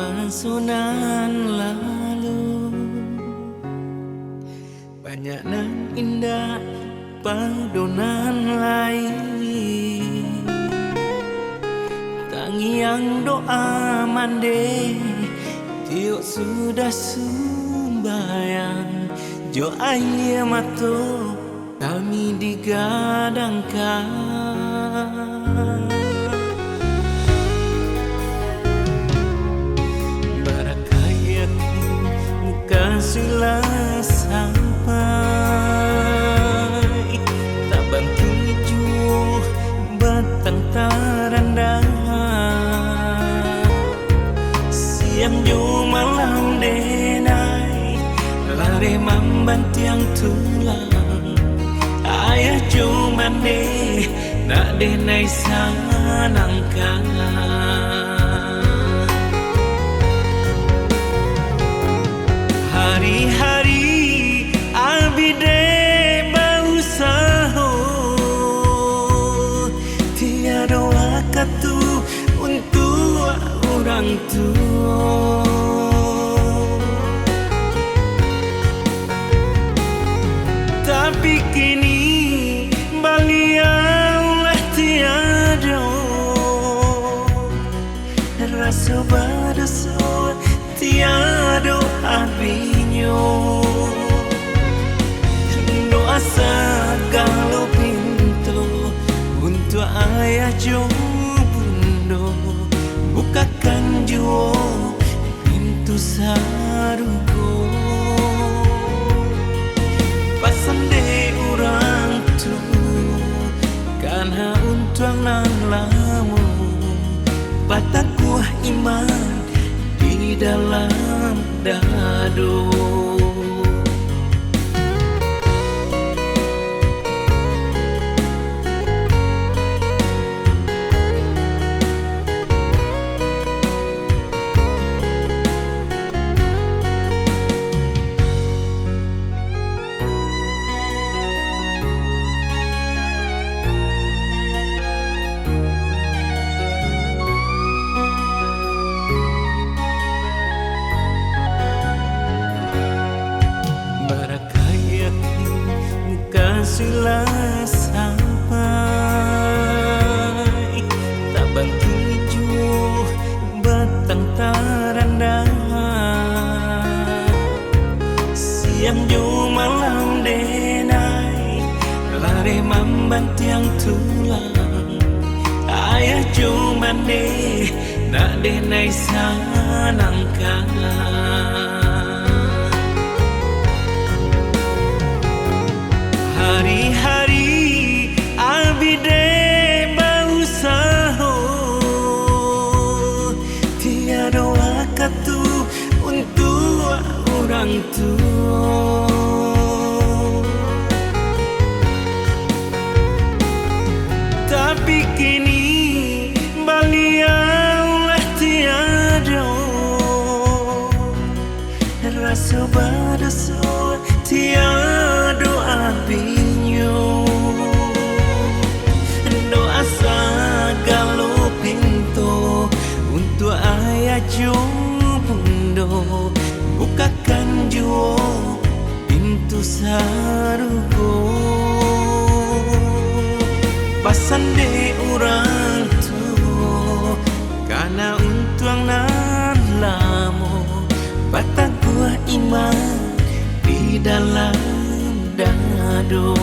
Masunan lalu banyak nan indah padunan lain, tangiang doa mande tiok sudah sembayang, jo air mato kami digadangkan. Sudah sampai tak bantu batang taranda, siang jo malam denai lare mambantiang tulang, ayah jo mande nak denai sanangkan. Hari-hari abide berusaha, tiada waktu untuk orang tua. Tapi kini beliaulah tiada, rasa berdosa tiada habisnya. Doa segala pintu untuk ayah jo bundo, bukakan jo pintu sarugo. Pasan de orang tu karena untuk nang lamu, batakuah iman di dalam dadu. Sudah sampai tak bantu jo batang taranda, siang jo malam denai lare mambantiang tulang, ayah jo mande nak denai sanangkan. Hari-hari abide berusaha, tiada waktu untuk orang tua. Tapi kini beliaulah tiada, rasa berdosa tiada habisnya. Doa segala pintu untuk ayah jo bundo, bukakan jo pintu sarugo. Pasan de orang tu karena untuk nan lamo, batakuah iman di dalam dadu.